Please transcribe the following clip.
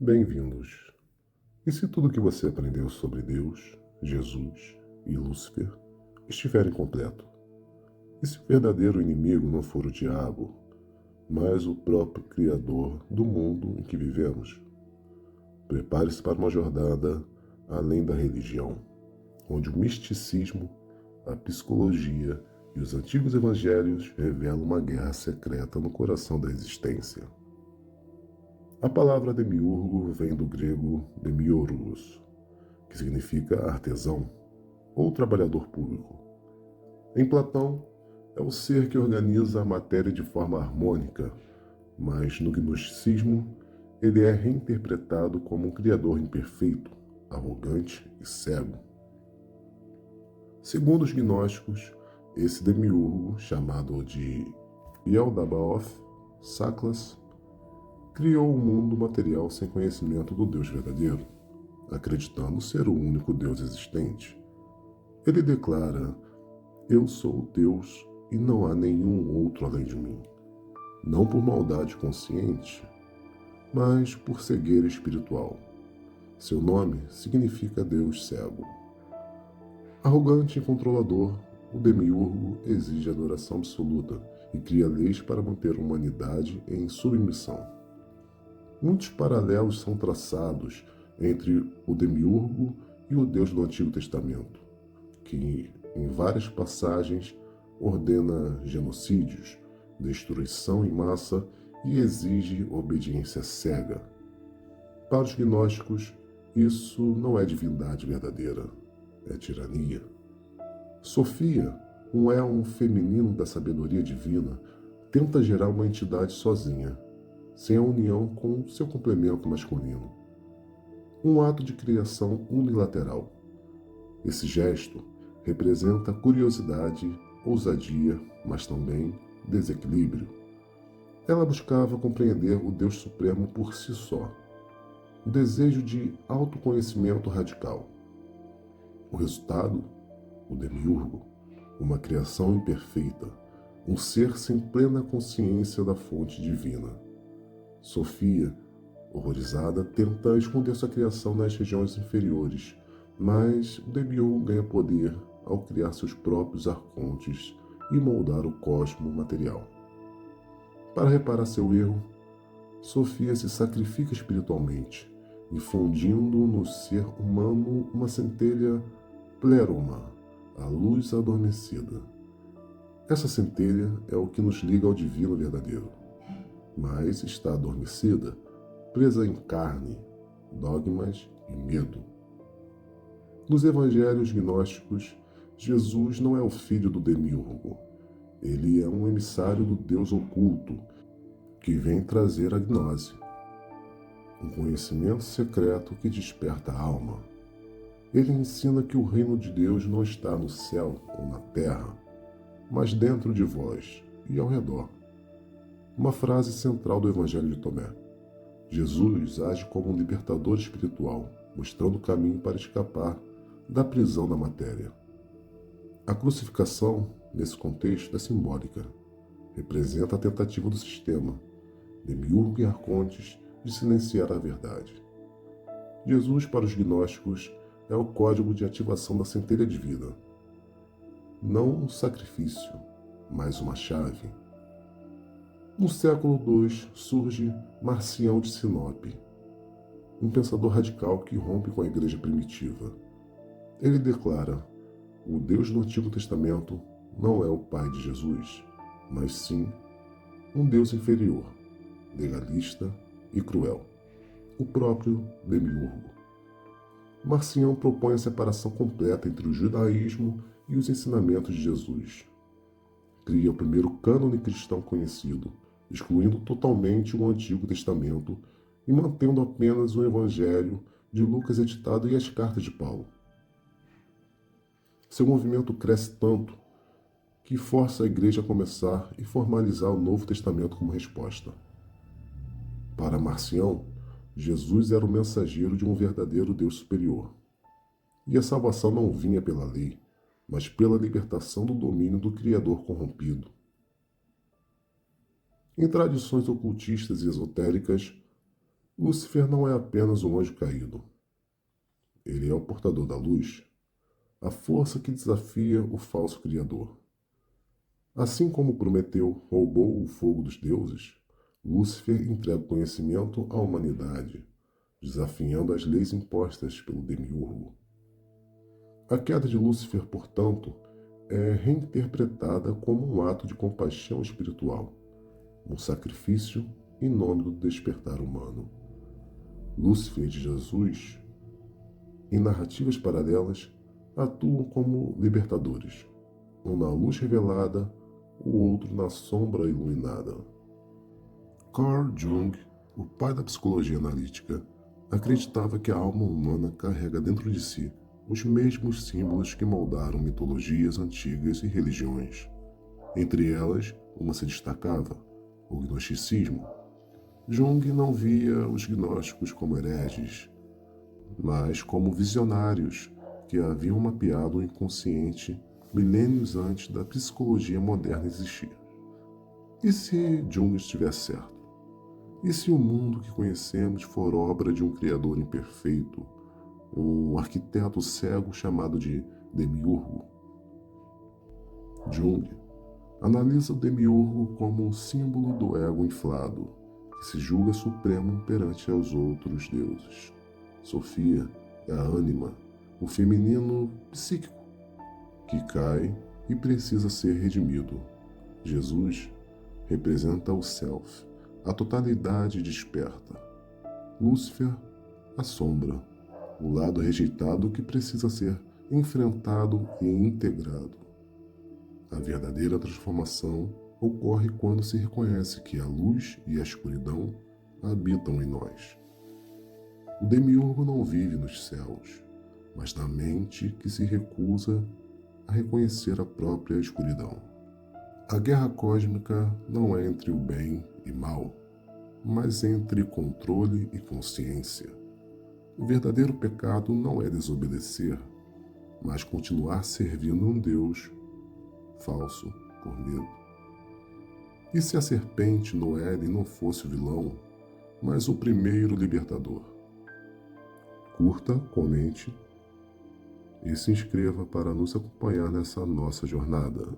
Bem-vindos. E se tudo o que você aprendeu sobre Deus, Jesus e Lúcifer estiver incompleto? E se o verdadeiro inimigo não for o diabo, mas o próprio Criador do mundo em que vivemos? Prepare-se para uma jornada além da religião, onde o misticismo, a psicologia e os antigos evangelhos revelam uma guerra secreta no coração da existência. A palavra demiurgo vem do grego demiurgos, que significa artesão ou trabalhador público. Em Platão, é o ser que organiza a matéria de forma harmônica, mas no gnosticismo, ele é reinterpretado como um criador imperfeito, arrogante e cego. Segundo os gnósticos, esse demiurgo, chamado de Yaldabaoth, Saklas, criou o mundo material sem conhecimento do Deus verdadeiro, acreditando ser o único Deus existente. Ele declara: "Eu sou o Deus e não há nenhum outro além de mim", não por maldade consciente, mas por cegueira espiritual. Seu nome significa Deus cego. Arrogante e controlador, o demiurgo exige adoração absoluta e cria leis para manter a humanidade em submissão. Muitos paralelos são traçados entre o demiurgo e o Deus do Antigo Testamento, que, em várias passagens, ordena genocídios, destruição em massa e exige obediência cega. Para os gnósticos, isso não é divindade verdadeira, é tirania. Sofia, um elmo feminino da sabedoria divina, tenta gerar uma entidade sozinha, sem a união com seu complemento masculino. Um ato de criação unilateral. Esse gesto representa curiosidade, ousadia, mas também desequilíbrio. Ela buscava compreender o Deus Supremo por si só. Um desejo de autoconhecimento radical. O resultado? O demiurgo, uma criação imperfeita, um ser sem plena consciência da fonte divina. Sofia, horrorizada, tenta esconder sua criação nas regiões inferiores, mas o demiurgo ganha poder ao criar seus próprios arcontes e moldar o cosmo material. Para reparar seu erro, Sofia se sacrifica espiritualmente, infundindo no ser humano uma centelha pleroma, a luz adormecida. Essa centelha é o que nos liga ao divino verdadeiro, mas está adormecida, presa em carne, dogmas e medo. Nos evangelhos gnósticos, Jesus não é o filho do demiurgo. Ele é um emissário do Deus oculto, que vem trazer a gnose, um conhecimento secreto que desperta a alma. Ele ensina que o reino de Deus não está no céu ou na terra, mas dentro de vós e ao redor. Uma frase central do Evangelho de Tomé. Jesus age como um libertador espiritual, mostrando o caminho para escapar da prisão da matéria. A crucificação, nesse contexto, é simbólica. Representa a tentativa do sistema, demiurgo e arcontes, de silenciar a verdade. Jesus, para os gnósticos, é o código de ativação da centelha divina. Não um sacrifício, mas uma chave. No século II surge Marcião de Sinope, um pensador radical que rompe com a igreja primitiva. Ele declara: o Deus do Antigo Testamento não é o Pai de Jesus, mas sim um Deus inferior, legalista e cruel, o próprio demiurgo. Marcião propõe a separação completa entre o judaísmo e os ensinamentos de Jesus. Cria o primeiro cânone cristão conhecido, excluindo totalmente o Antigo Testamento e mantendo apenas o Evangelho de Lucas editado e as cartas de Paulo. Seu movimento cresce tanto que força a igreja a começar e formalizar o Novo Testamento como resposta. Para Marcião, Jesus era o mensageiro de um verdadeiro Deus superior. E a salvação não vinha pela lei, mas pela libertação do domínio do Criador corrompido. Em tradições ocultistas e esotéricas, Lúcifer não é apenas um anjo caído. Ele é o portador da luz, a força que desafia o falso Criador. Assim como Prometeu roubou o fogo dos deuses, Lúcifer entrega o conhecimento à humanidade, desafiando as leis impostas pelo Demiurgo. A queda de Lúcifer, portanto, é reinterpretada como um ato de compaixão espiritual, um sacrifício em nome do despertar humano. Lúcifer e Jesus, em narrativas paralelas, atuam como libertadores, um na luz revelada, o outro na sombra iluminada. Carl Jung, o pai da psicologia analítica, acreditava que a alma humana carrega dentro de si os mesmos símbolos que moldaram mitologias antigas e religiões. Entre elas, uma se destacava, o gnosticismo. Jung não via os gnósticos como hereges, mas como visionários que haviam mapeado o inconsciente milênios antes da psicologia moderna existir. E se Jung estivesse certo? E se o mundo que conhecemos for obra de um criador imperfeito, um arquiteto cego chamado de Demiurgo? Jung analisa o Demiurgo como um símbolo do ego inflado, que se julga supremo perante aos outros deuses. Sofia é a ânima, o feminino psíquico, que cai e precisa ser redimido. Jesus representa o self, a totalidade desperta. Lúcifer, a sombra, o lado rejeitado que precisa ser enfrentado e integrado. A verdadeira transformação ocorre quando se reconhece que a luz e a escuridão habitam em nós. O Demiurgo não vive nos céus, mas na mente que se recusa a reconhecer a própria escuridão. A guerra cósmica não é entre o bem e mal, mas entre controle e consciência. O verdadeiro pecado não é desobedecer, mas continuar servindo um Deus falso por medo. E se a serpente no Éden não fosse o vilão, mas o primeiro libertador? Curta, comente e se inscreva para nos acompanhar nessa nossa jornada.